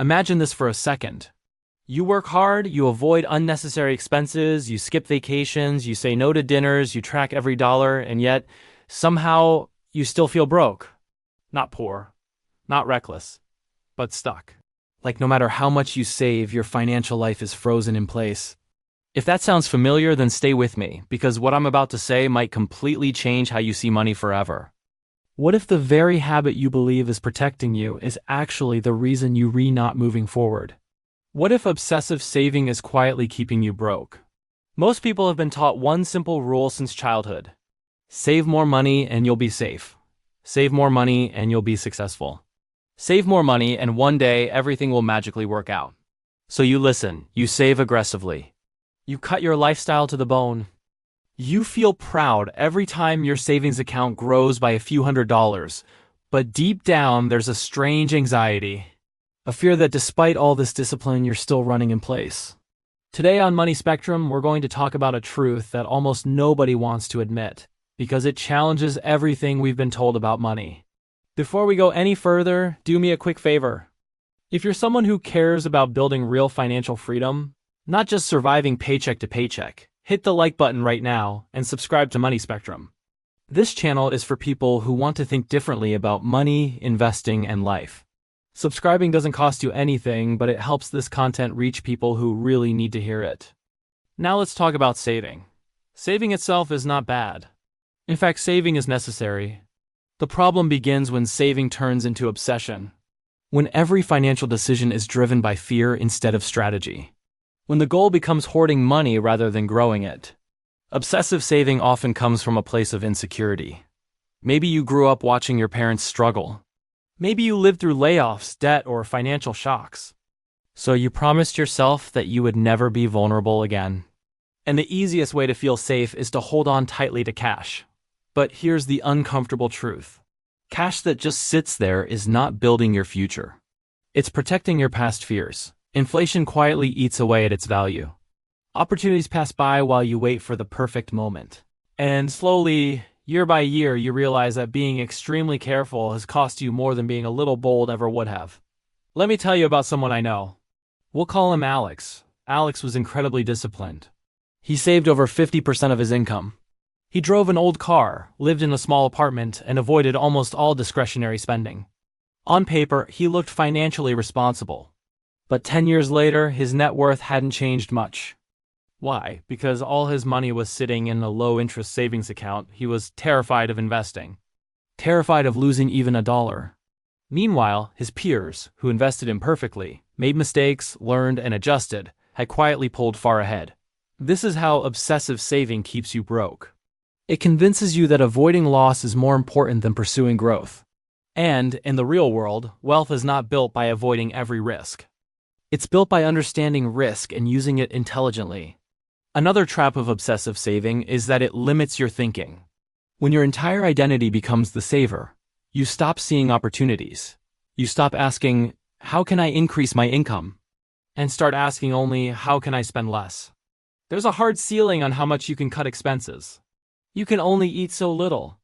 Imagine this for a second. You work hard, you avoid unnecessary expenses, you skip vacations, you say no to dinners, you track every dollar, and yet, somehow, you still feel broke. Not poor, not reckless, but stuck. Like no matter how much you save, your financial life is frozen in place. If that sounds familiar, then stay with me, because what I'm about to say might completely change how you see money forever. What if the very habit you believe is protecting you is actually the reason you're not moving forward? What if obsessive saving is quietly keeping you broke? Most people have been taught one simple rule since childhood. Save more money and you'll be safe. Save more money and you'll be successful. Save more money and one day everything will magically work out. So you listen, you save aggressively. You cut your lifestyle to the bone. You feel proud every time your savings account grows by a few $100s, but deep down there's a strange anxiety. A fear that despite all this discipline, you're still running in place. Today on Money Spectrum, we're going to talk about a truth that almost nobody wants to admit, because it challenges everything we've been told about money. Before we go any further, do me a quick favor. If you're someone who cares about building real financial freedom, not just surviving paycheck to paycheck, hit the like button right now and subscribe to Money Spectrum. This channel is for people who want to think differently about money, investing, and life. Subscribing doesn't cost you anything, but it helps this content reach people who really need to hear it. Now let's talk about saving. Saving itself is not bad. In fact, saving is necessary. The problem begins when saving turns into obsession. When every financial decision is driven by fear instead of strategy. When the goal becomes hoarding money rather than growing it. Obsessive saving often comes from a place of insecurity. Maybe you grew up watching your parents struggle. Maybe you lived through layoffs, debt, or financial shocks. So you promised yourself that you would never be vulnerable again. And the easiest way to feel safe is to hold on tightly to cash. But here's the uncomfortable truth. Cash that just sits there is not building your future. It's protecting your past fears. Inflation quietly eats away at its value. Opportunities pass by while you wait for the perfect moment. And slowly, year by year, you realize that being extremely careful has cost you more than being a little bold ever would have. Let me tell you about someone I know. We'll call him Alex. Alex was incredibly disciplined. He saved over 50% of his income. He drove an old car, lived in a small apartment, and avoided almost all discretionary spending. On paper, he looked financially responsible. But 10 years later, his net worth hadn't changed much. Why? Because all his money was sitting in a low-interest savings account. He was terrified of investing. Terrified of losing even a dollar. Meanwhile, his peers, who invested imperfectly, made mistakes, learned, and adjusted, had quietly pulled far ahead. This is how obsessive saving keeps you broke. It convinces you that avoiding loss is more important than pursuing growth. And, in the real world, wealth is not built by avoiding every risk. It's built by understanding risk and using it intelligently. Another trap of obsessive saving is that it limits your thinking. When your entire identity becomes the saver, you stop seeing opportunities. You stop asking, how can I increase my income? And start asking only, how can I spend less? There's a hard ceiling on how much you can cut expenses. You can only eat so little.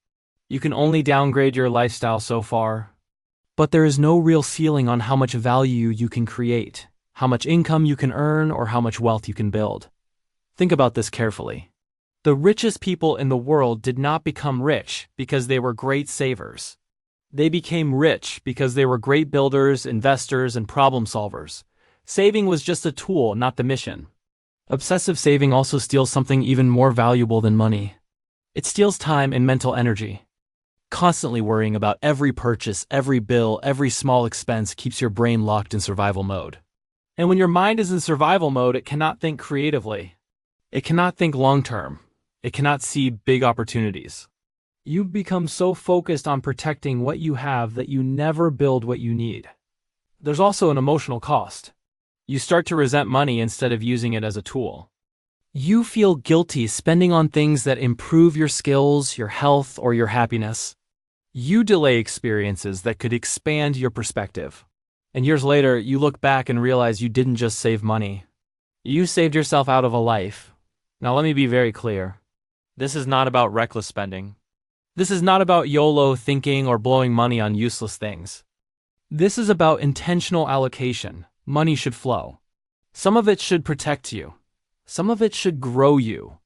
You can only downgrade your lifestyle so far. But there is no real ceiling on how much value you can create, how much income you can earn, or how much wealth you can build. Think about this carefully. The richest people in the world did not become rich because they were great savers. They became rich because they were great builders, investors, and problem solvers. Saving was just a tool, not the mission. Obsessive saving also steals something even more valuable than money. It steals time and mental energy. Constantly worrying about every purchase, every bill, every small expense keeps your brain locked in survival mode. And when your mind is in survival mode, it cannot think creatively. It cannot think long-term. It cannot see big opportunities. You become so focused on protecting what you have that you never build what you need. There's also an emotional cost. You start to resent money instead of using it as a tool. You feel guilty spending on things that improve your skills, your health, or your happiness. You delay experiences that could expand your perspective. And years later, you look back and realize you didn't just save money. You saved yourself out of a life. Now let me be very clear. This is not about reckless spending. This is not about YOLO thinking or blowing money on useless things. This is about intentional allocation. Money should flow. Some of it should protect you. Some of it should grow you.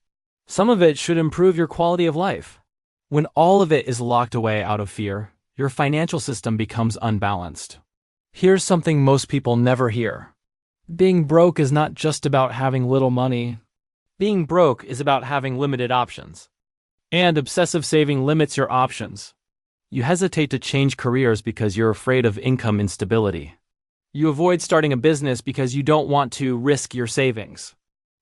Some of it should improve your quality of life. When all of it is locked away out of fear, your financial system becomes unbalanced. Here's something most people never hear. Being broke is not just about having little money. Being broke is about having limited options. And obsessive saving limits your options. You hesitate to change careers because you're afraid of income instability. You avoid starting a business because you don't want to risk your savings.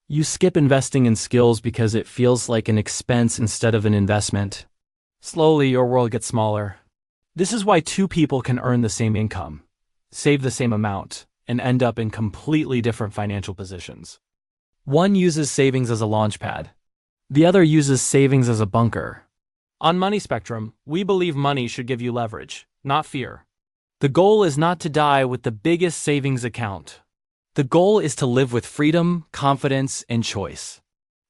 You skip investing in skills because it feels like an expense instead of an investment. Slowly, your world gets smaller. This is why two people can earn the same income, save the same amount, and end up in completely different financial positions. One uses savings as a launchpad. The other uses savings as a bunker. On Money Spectrum, we believe money should give you leverage, not fear. The goal is not to die with the biggest savings account. The goal is to live with freedom, confidence, and choice.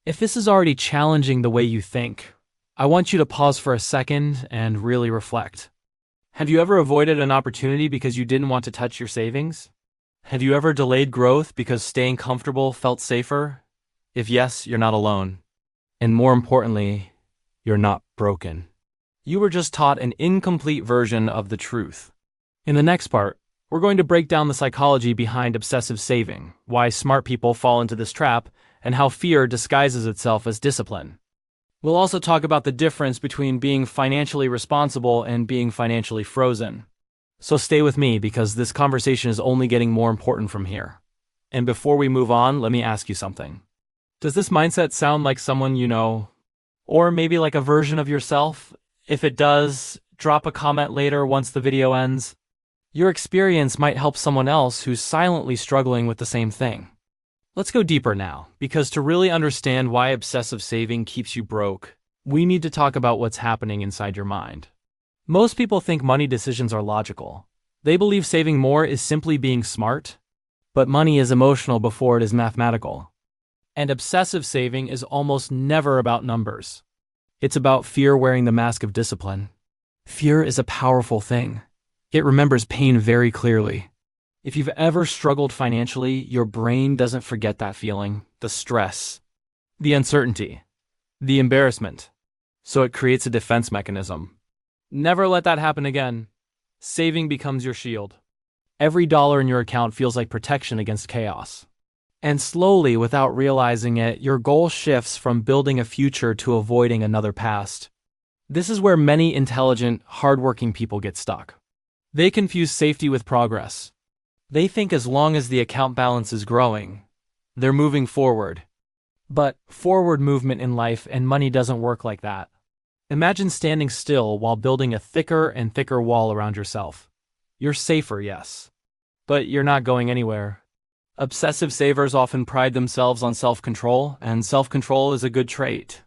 If this is already challenging the way you think, I want you to pause for a second and really reflect. Have you ever avoided an opportunity because you didn't want to touch your savings? Have you ever delayed growth because staying comfortable felt safer? If yes, you're not alone. And more importantly, you're not broken. You were just taught an incomplete version of the truth. In the next part, we're going to break down the psychology behind obsessive saving, why smart people fall into this trap, and how fear disguises itself as discipline. We'll also talk about the difference between being financially responsible and being financially frozen. So stay with me because this conversation is only getting more important from here. And before we move on, let me ask you something. Does this mindset sound like someone you know? Or maybe like a version of yourself? If it does, drop a comment later once the video ends. Your experience might help someone else who's silently struggling with the same thing. Let's go deeper now, because to really understand why obsessive saving keeps you broke, we need to talk about what's happening inside your mind. Most people think money decisions are logical. They believe saving more is simply being smart, but money is emotional before it is mathematical. And obsessive saving is almost never about numbers. It's about fear wearing the mask of discipline. Fear is a powerful thing. It remembers pain very clearly. If you've ever struggled financially, your brain doesn't forget that feeling, the stress, the uncertainty, the embarrassment. So it creates a defense mechanism. Never let that happen again. Saving becomes your shield. Every dollar in your account feels like protection against chaos. And slowly, without realizing it, your goal shifts from building a future to avoiding another past. This is where many intelligent, hardworking people get stuck. They confuse safety with progress. They think as long as the account balance is growing, they're moving forward. But forward movement in life and money doesn't work like that. Imagine standing still while building a thicker and thicker wall around yourself. You're safer, yes, but you're not going anywhere. Obsessive savers often pride themselves on self-control, and self-control is a good trait.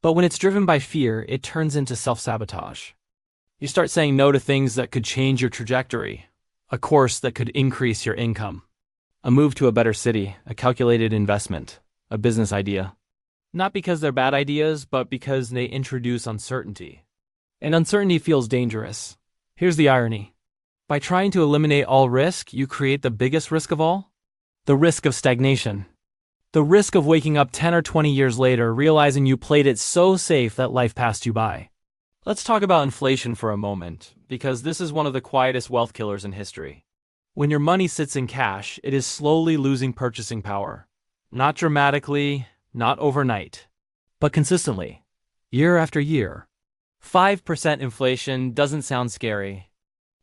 But when it's driven by fear, it turns into self-sabotage. You start saying no to things that could change your trajectory, a course that could increase your income, a move to a better city, a calculated investment, a business idea. Not because they're bad ideas, but because they introduce uncertainty. And uncertainty feels dangerous. Here's the irony. By trying to eliminate all risk, you create the biggest risk of all: the risk of stagnation. The risk of waking up 10 or 20 years later realizing you played it so safe that life passed you by. Let's talk about inflation for a moment, because this is one of the quietest wealth killers in history. When your money sits in cash, it is slowly losing purchasing power. Not dramatically, not overnight, but consistently, year after year. 5% inflation doesn't sound scary,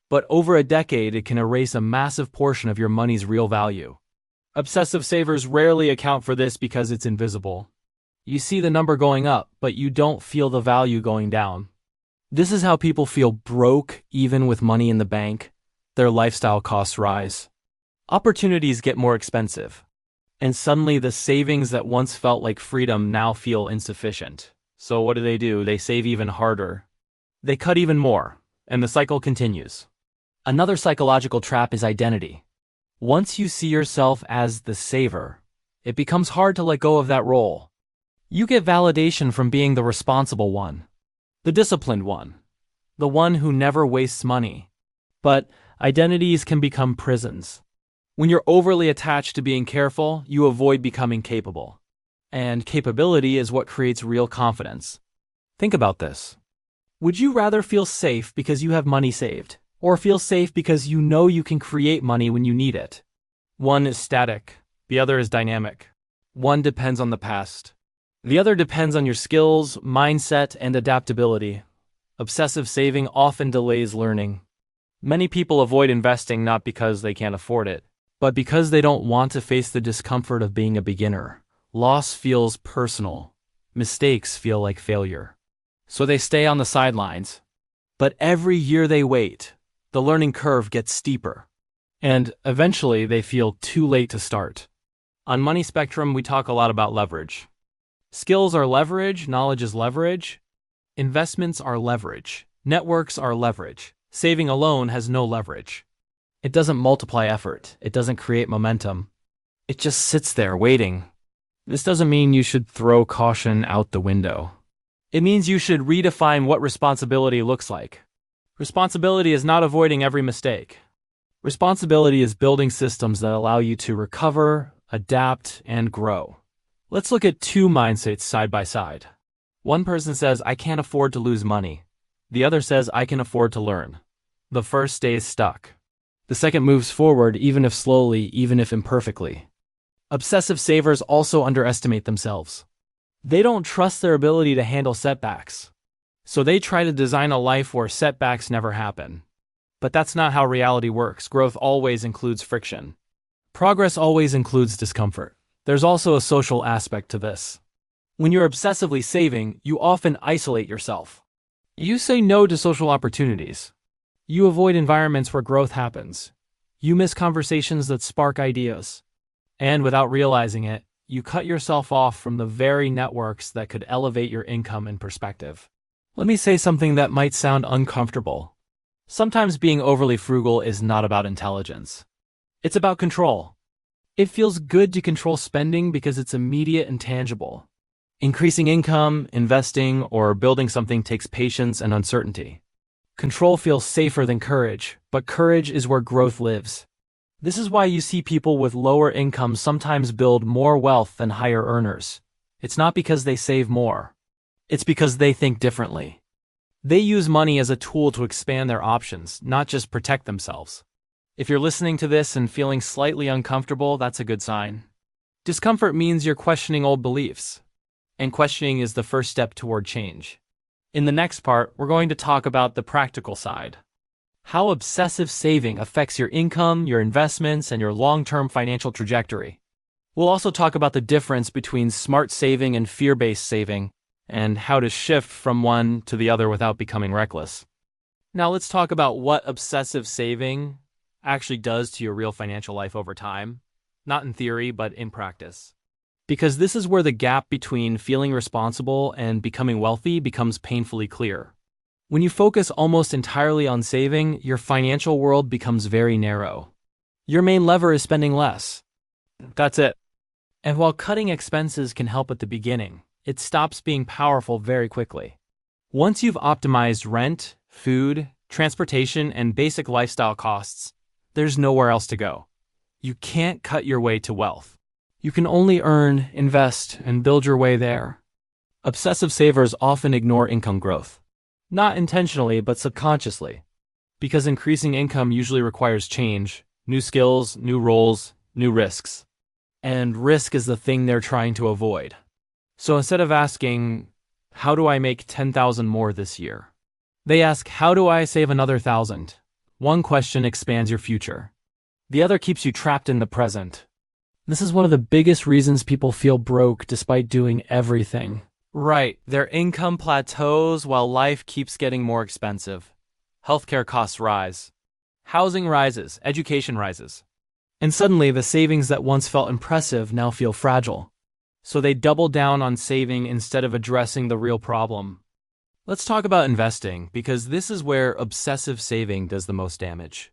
but over a decade it can erase a massive portion of your money's real value. Obsessive savers rarely account for this because it's invisible. You see the number going up, but you don't feel the value going down. This is how people feel broke even with money in the bank. Their lifestyle costs rise. Opportunities get more expensive. And suddenly the savings that once felt like freedom now feel insufficient. So what do? They save even harder. They cut even more, and the cycle continues. Another psychological trap is identity. Once you see yourself as the saver, it becomes hard to let go of that role. You get validation from being the responsible one, the disciplined one, the one who never wastes money. But Identities can become prisons. When you're overly attached to being careful, you avoid becoming capable. And capability is what creates real confidence. Think about this. Would you rather feel safe because you have money saved, or feel safe because you know you can create money when you need it? One is static, the other is dynamic. One depends on the past. The other depends on your skills, mindset, and adaptability. Obsessive saving often delays learning. Many people avoid investing not because they can't afford it, but because they don't want to face the discomfort of being a beginner. Loss feels personal. Mistakes feel like failure. So they stay on the sidelines. But every year they wait, the learning curve gets steeper. And eventually they feel too late to start. On Money Spectrum, we talk a lot about leverage. Skills are leverage, knowledge is leverage. Investments are leverage. Networks are leverage. Saving alone has no leverage. It doesn't multiply effort. It doesn't create momentum. It just sits there waiting. This doesn't mean you should throw caution out the window. It means you should redefine what responsibility looks like. Responsibility is not avoiding every mistake. Responsibility is building systems that allow you to recover, adapt, and grow. Let's look at two mindsets side by side. One person says, I can't afford to lose money. The other says, I can afford to learn. The first stays stuck. The second moves forward, even if slowly, even if imperfectly. Obsessive savers also underestimate themselves. They don't trust their ability to handle setbacks. So they try to design a life where setbacks never happen. But that's not how reality works. Growth always includes friction. Progress always includes discomfort. There's also a social aspect to this. When you're obsessively saving, you often isolate yourself. You say no to social opportunities. You avoid environments where growth happens. You miss conversations that spark ideas. And without realizing it, you cut yourself off from the very networks that could elevate your income and perspective. Let me say something that might sound uncomfortable. Sometimes being overly frugal is not about intelligence. It's about control. It feels good to control spending because it's immediate and tangible. Increasing income, investing, or building something takes patience and uncertainty. Control feels safer than courage, but courage is where growth lives. This is why you see people with lower incomes sometimes build more wealth than higher earners. It's not because they save more. It's because they think differently. They use money as a tool to expand their options, not just protect themselves. If you're listening to this and feeling slightly uncomfortable, that's a good sign. Discomfort means you're questioning old beliefs. And questioning is the first step toward change. In the next part, we're going to talk about the practical side. How obsessive saving affects your income, your investments, and your long-term financial trajectory. We'll also talk about the difference between smart saving and fear-based saving, and how to shift from one to the other without becoming reckless. Now let's talk about what obsessive saving actually does to your real financial life over time. Not in theory, but in practice. Because this is where the gap between feeling responsible and becoming wealthy becomes painfully clear. When you focus almost entirely on saving, your financial world becomes very narrow. Your main lever is spending less. That's it. And while cutting expenses can help at the beginning, it stops being powerful very quickly. Once you've optimized rent, food, transportation, and basic lifestyle costs, there's nowhere else to go. You can't cut your way to wealth. You can only earn, invest, and build your way there. Obsessive savers often ignore income growth. Not intentionally, but subconsciously. Because increasing income usually requires change, new skills, new roles, new risks. And risk is the thing they're trying to avoid. So instead of asking, how do I make 10,000 more this year? They ask, how do I save another 1,000? One question expands your future. The other keeps you trapped in the present. This is one of the biggest reasons people feel broke despite doing everything. Right, their income plateaus while life keeps getting more expensive. Healthcare costs rise. Housing rises, education rises. And suddenly the savings that once felt impressive now feel fragile. So they double down on saving instead of addressing the real problem. Let's talk about investing, because this is where obsessive saving does the most damage.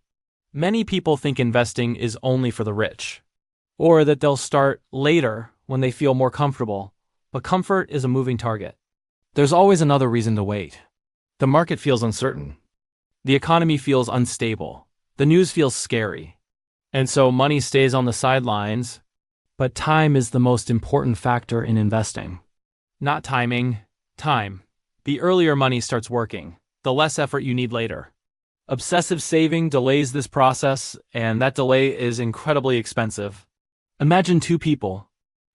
Many people think investing is only for the rich, or that they'll start later when they feel more comfortable, but comfort is a moving target. There's always another reason to wait. The market feels uncertain. The economy feels unstable. The news feels scary. And so money stays on the sidelines, but time is the most important factor in investing. Not timing, time. The earlier money starts working, the less effort you need later. Obsessive saving delays this process, and that delay is incredibly expensive. Imagine two people.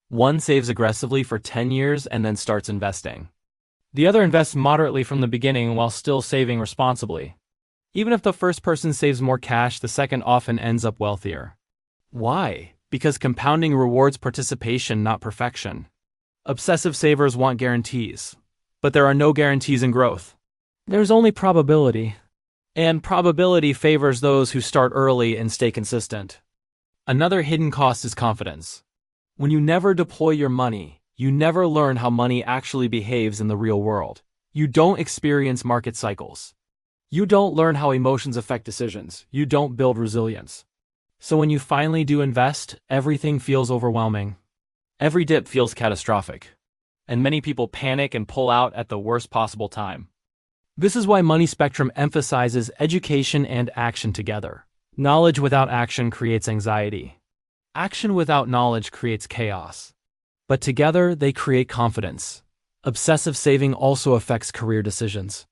One saves aggressively for 10 years and then starts investing. The other invests moderately from the beginning while still saving responsibly. Even if the first person saves more cash, the second often ends up wealthier. Why? Because compounding rewards participation, not perfection. Obsessive savers want guarantees, but there are no guarantees in growth. There's only probability. And probability favors those who start early and stay consistent. Another hidden cost is confidence. When you never deploy your money, you never learn how money actually behaves in the real world. You don't experience market cycles. You don't learn how emotions affect decisions. You don't build resilience. So when you finally do invest, everything feels overwhelming. Every dip feels catastrophic. And many people panic and pull out at the worst possible time. This is why Money Spectrum emphasizes education and action together. Knowledge without action creates anxiety. Action without knowledge creates chaos. But together, they create confidence. Obsessive saving also affects career decisions.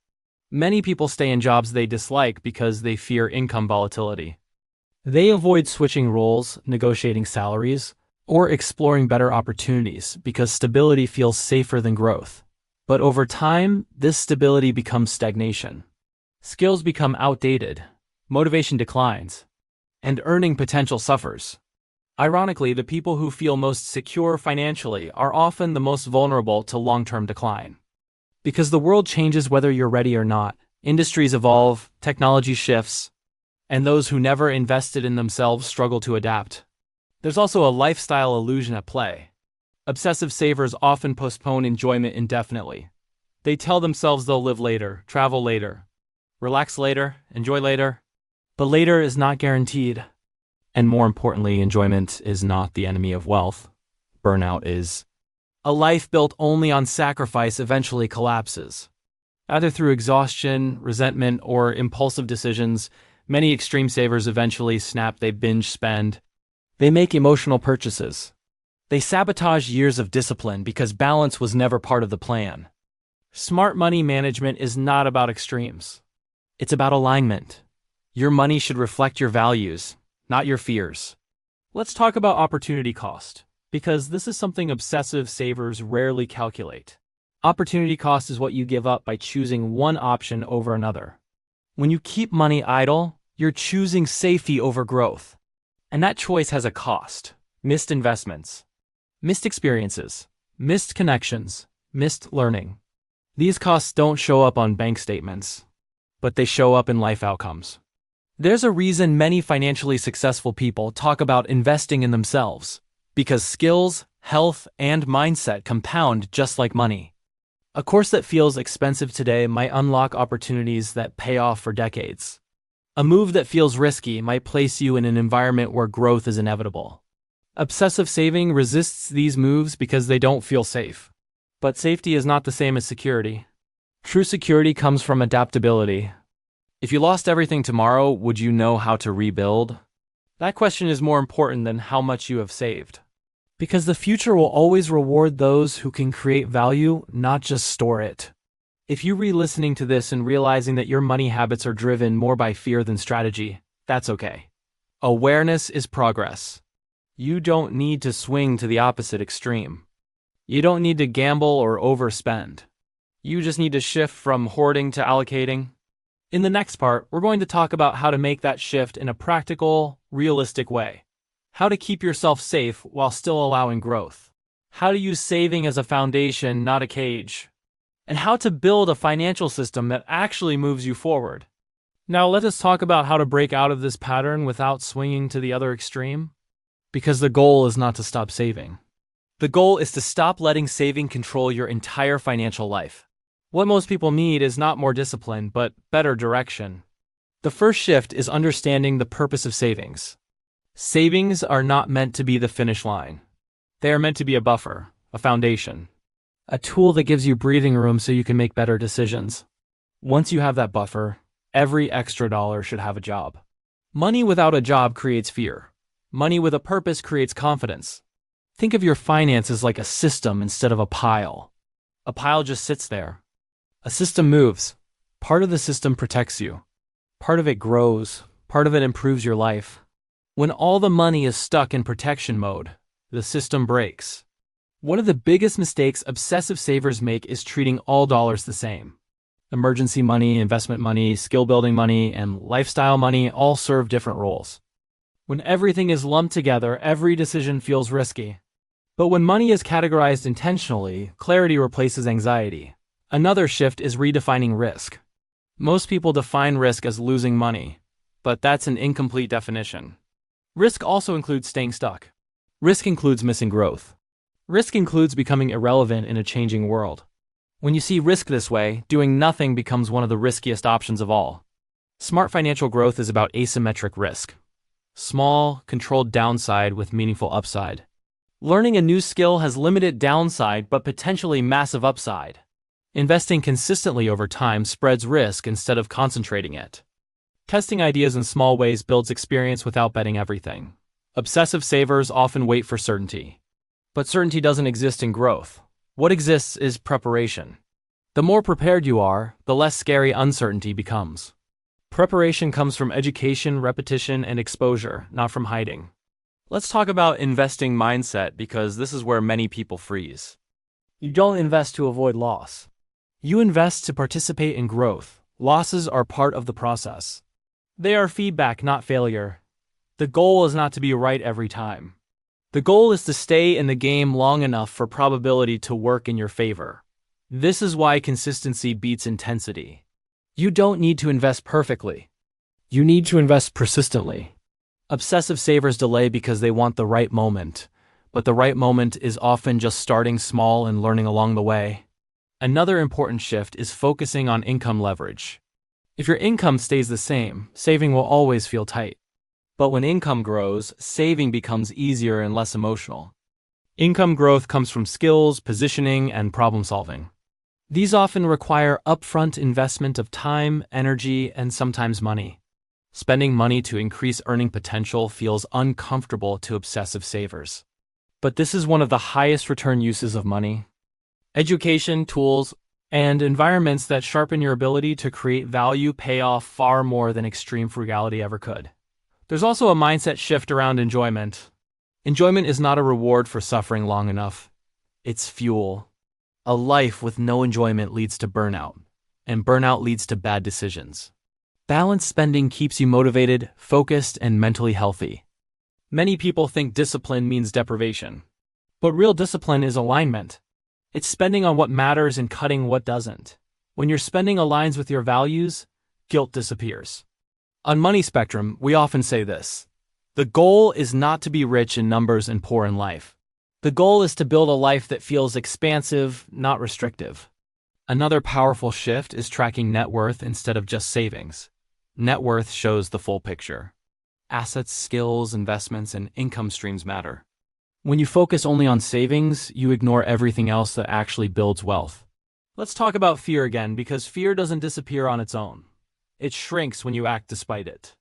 Many people stay in jobs they dislike because they fear income volatility. They avoid switching roles, negotiating salaries, or exploring better opportunities because stability feels safer than growth. But over time, this stability becomes stagnation. Skills become outdated, motivation declines, and earning potential suffers. Ironically, the people who feel most secure financially are often the most vulnerable to long-term decline. Because the world changes whether you're ready or not, industries evolve, technology shifts, and those who never invested in themselves struggle to adapt. There's also a lifestyle illusion at play. Obsessive savers often postpone enjoyment indefinitely. They tell themselves they'll live later, travel later, relax later, enjoy later. But later is not guaranteed. And more importantly, enjoyment is not the enemy of wealth. Burnout is. A life built only on sacrifice eventually collapses. Either through exhaustion, resentment, or impulsive decisions, many extreme savers eventually snap. They binge spend. They make emotional purchases. They sabotage years of discipline because balance was never part of the plan. Smart money management is not about extremes. It's about alignment. Your money should reflect your values, not your fears. Let's talk about opportunity cost, because this is something obsessive savers rarely calculate. Opportunity cost is what you give up by choosing one option over another. When you keep money idle, you're choosing safety over growth. And that choice has a cost. Missed investments, missed experiences, missed connections, missed learning. These costs don't show up on bank statements, but they show up in life outcomes. There's a reason many financially successful people talk about investing in themselves, because skills, health, and mindset compound just like money. A course that feels expensive today might unlock opportunities that pay off for decades. A move that feels risky might place you in an environment where growth is inevitable. Obsessive saving resists these moves because they don't feel safe. But safety is not the same as security. True security comes from adaptability. If you lost everything tomorrow, would you know how to rebuild? That question is more important than how much you have saved. Because the future will always reward those who can create value, not just store it. If you're re-listening to this and realizing that your money habits are driven more by fear than strategy, that's okay. Awareness is progress. You don't need to swing to the opposite extreme. You don't need to gamble or overspend. You just need to shift from hoarding to allocating. In the next part, we're going to talk about how to make that shift in a practical, realistic way. How to keep yourself safe while still allowing growth. How to use saving as a foundation, not a cage. And how to build a financial system that actually moves you forward. Now let us talk about how to break out of this pattern without swinging to the other extreme. Because the goal is not to stop saving. The goal is to stop letting saving control your entire financial life. What most people need is not more discipline, but better direction. The first shift is understanding the purpose of savings. Savings are not meant to be the finish line. They are meant to be a buffer, a foundation, a tool that gives you breathing room so you can make better decisions. Once you have that buffer, every extra dollar should have a job. Money without a job creates fear. Money with a purpose creates confidence. Think of your finances like a system instead of a pile. A pile just sits there. A system moves. Part of the system protects you. Part of it grows. Part of it improves your life. When all the money is stuck in protection mode, the system breaks. One of the biggest mistakes obsessive savers make is treating all dollars the same. Emergency money, investment money, skill-building money, and lifestyle money all serve different roles. When everything is lumped together, every decision feels risky. But when money is categorized intentionally, clarity replaces anxiety. Another shift is redefining risk. Most people define risk as losing money, but that's an incomplete definition. Risk also includes staying stuck. Risk includes missing growth. Risk includes becoming irrelevant in a changing world. When you see risk this way, doing nothing becomes one of the riskiest options of all. Smart financial growth is about asymmetric risk. Small, controlled downside with meaningful upside. Learning a new skill has limited downside but potentially massive upside. Investing consistently over time spreads risk instead of concentrating it. Testing ideas in small ways builds experience without betting everything. Obsessive savers often wait for certainty. But certainty doesn't exist in growth. What exists is preparation. The more prepared you are, the less scary uncertainty becomes. Preparation comes from education, repetition, and exposure, not from hiding. Let's talk about investing mindset because this is where many people freeze. You don't invest to avoid loss. You invest to participate in growth. Losses are part of the process. They are feedback, not failure. The goal is not to be right every time. The goal is to stay in the game long enough for probability to work in your favor. This is why consistency beats intensity. You don't need to invest perfectly. You need to invest persistently. Obsessive savers delay because they want the right moment, but the right moment is often just starting small and learning along the way. Another important shift is focusing on income leverage. If your income stays the same, saving will always feel tight. But when income grows, saving becomes easier and less emotional. Income growth comes from skills, positioning, and problem solving. These often require upfront investment of time, energy, and sometimes money. Spending money to increase earning potential feels uncomfortable to obsessive savers. But this is one of the highest return uses of money. Education, tools, and environments that sharpen your ability to create value pay off far more than extreme frugality ever could. There's also a mindset shift around enjoyment. Enjoyment is not a reward for suffering long enough. It's fuel. A life with no enjoyment leads to burnout, and burnout leads to bad decisions. Balanced spending keeps you motivated, focused, and mentally healthy. Many people think discipline means deprivation. But real discipline is alignment. It's spending on what matters and cutting what doesn't. When your spending aligns with your values, guilt disappears. On Money Spectrum, we often say this: the goal is not to be rich in numbers and poor in life. The goal is to build a life that feels expansive, not restrictive. Another powerful shift is tracking net worth instead of just savings. Net worth shows the full picture. Assets, skills, investments, and income streams matter. When you focus only on savings, you ignore everything else that actually builds wealth. Let's talk about fear again, because fear doesn't disappear on its own. It shrinks when you act despite it.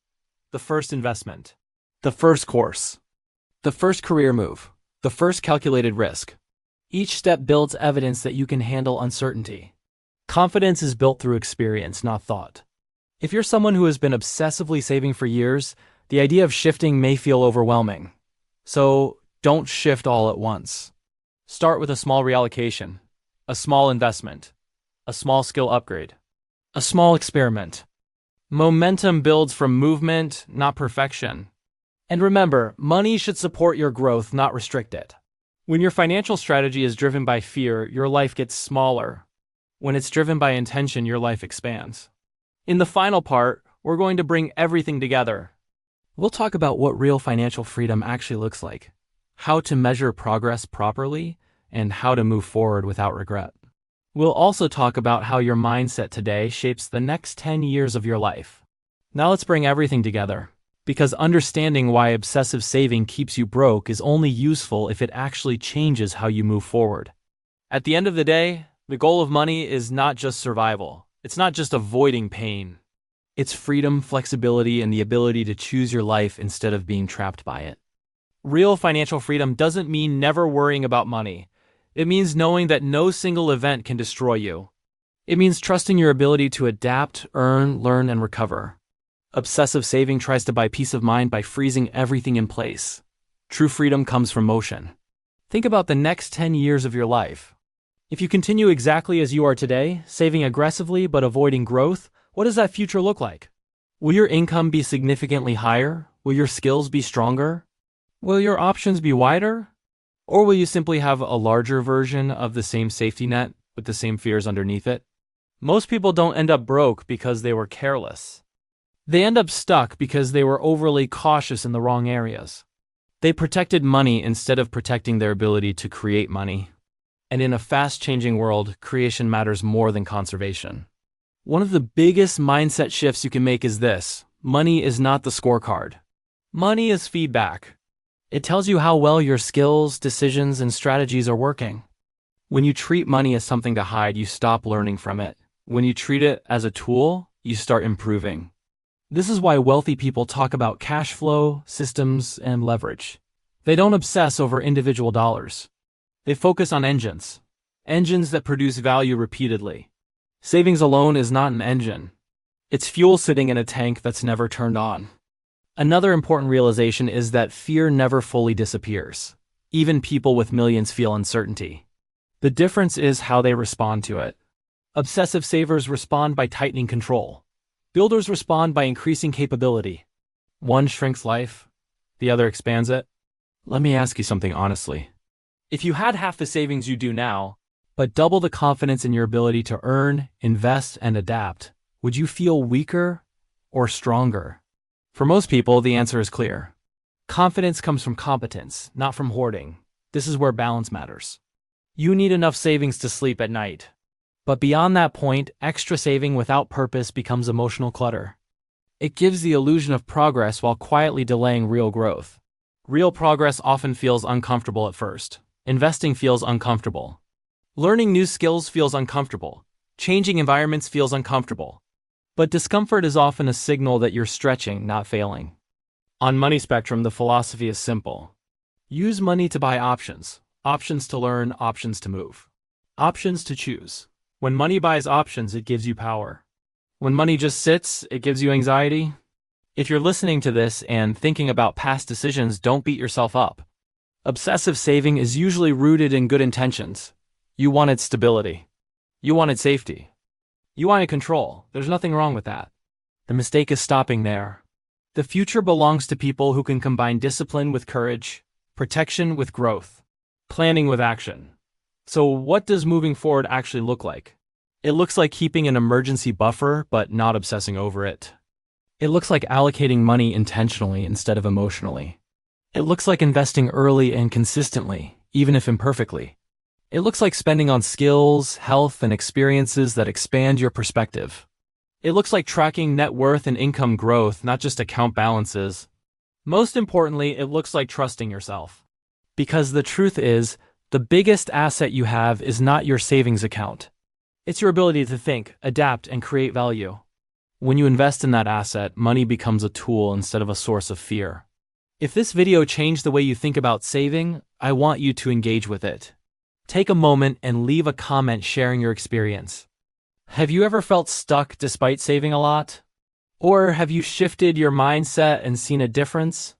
The first investment. The first course. The first career move. The first calculated risk. Each step builds evidence that you can handle uncertainty. Confidence is built through experience, not thought. If you're someone who has been obsessively saving for years, the idea of shifting may feel overwhelming. So, don't shift all at once. Start with a small reallocation, a small investment, a small skill upgrade, a small experiment. Momentum builds from movement, not perfection. And remember, money should support your growth, not restrict it. When your financial strategy is driven by fear, your life gets smaller. When it's driven by intention, your life expands. In the final part, we're going to bring everything together. We'll talk about what real financial freedom actually looks like, how to measure progress properly, and how to move forward without regret. We'll also talk about how your mindset today shapes the next 10 years of your life. Now let's bring everything together, because understanding why obsessive saving keeps you broke is only useful if it actually changes how you move forward. At the end of the day, the goal of money is not just survival. It's not just avoiding pain. It's freedom, flexibility, and the ability to choose your life instead of being trapped by it. Real financial freedom doesn't mean never worrying about money. It means knowing that no single event can destroy you. It means trusting your ability to adapt, earn, learn, and recover. Obsessive saving tries to buy peace of mind by freezing everything in place. True freedom comes from motion. Think about the next 10 years of your life. If you continue exactly as you are today, saving aggressively but avoiding growth, what does that future look like? Will your income be significantly higher? Will your skills be stronger? Will your options be wider? Or will you simply have a larger version of the same safety net with the same fears underneath it? Most people don't end up broke because they were careless. They end up stuck because they were overly cautious in the wrong areas. They protected money instead of protecting their ability to create money. And in a fast-changing world, creation matters more than conservation. One of the biggest mindset shifts you can make is this: money is not the scorecard. Money is feedback. It tells you how well your skills, decisions, and strategies are working. When you treat money as something to hide, you stop learning from it. When you treat it as a tool, you start improving. This is why wealthy people talk about cash flow, systems, and leverage. They don't obsess over individual dollars. They focus on engines that produce value repeatedly. Savings alone is not an engine. It's fuel sitting in a tank that's never turned on. Another important realization is that fear never fully disappears. Even people with millions feel uncertainty. The difference is how they respond to it. Obsessive savers respond by tightening control. Builders respond by increasing capability. One shrinks life, the other expands it. Let me ask you something honestly. If you had half the savings you do now, but double the confidence in your ability to earn, invest, and adapt, would you feel weaker or stronger? For most people, the answer is clear. Confidence comes from competence, not from hoarding. This is where balance matters. You need enough savings to sleep at night. But beyond that point, extra saving without purpose becomes emotional clutter. It gives the illusion of progress while quietly delaying real growth. Real progress often feels uncomfortable at first. Investing feels uncomfortable. Learning new skills feels uncomfortable. Changing environments feels uncomfortable. But discomfort is often a signal that you're stretching, not failing. On Money Spectrum, the philosophy is simple. Use money to buy options. Options to learn, options to move. Options to choose. When money buys options, it gives you power. When money just sits, it gives you anxiety. If you're listening to this and thinking about past decisions, don't beat yourself up. Obsessive saving is usually rooted in good intentions. You wanted stability. You wanted safety. You wanted control. There's nothing wrong with that. The mistake is stopping there. The future belongs to people who can combine discipline with courage, protection with growth, planning with action. So what does moving forward actually look like? It looks like keeping an emergency buffer, but not obsessing over it. It looks like allocating money intentionally instead of emotionally. It looks like investing early and consistently, even if imperfectly. It looks like spending on skills, health, and experiences that expand your perspective. It looks like tracking net worth and income growth, not just account balances. Most importantly, it looks like trusting yourself. Because the truth is, the biggest asset you have is not your savings account. It's your ability to think, adapt, and create value. When you invest in that asset, money becomes a tool instead of a source of fear. If this video changed the way you think about saving, I want you to engage with it. Take a moment and leave a comment sharing your experience. Have you ever felt stuck despite saving a lot? Or have you shifted your mindset and seen a difference?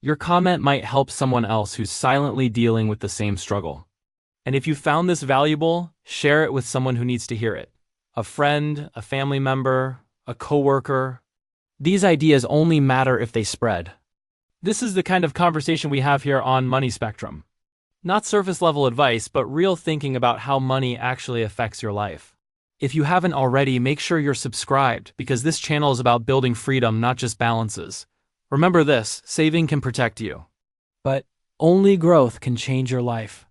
Your comment might help someone else who's silently dealing with the same struggle. And if you found this valuable, share it with someone who needs to hear it. A friend, a family member, a coworker. These ideas only matter if they spread. This is the kind of conversation we have here on Money Spectrum. Not surface-level advice, but real thinking about how money actually affects your life. If you haven't already, make sure you're subscribed, because this channel is about building freedom, not just balances. Remember this, saving can protect you. But only growth can change your life.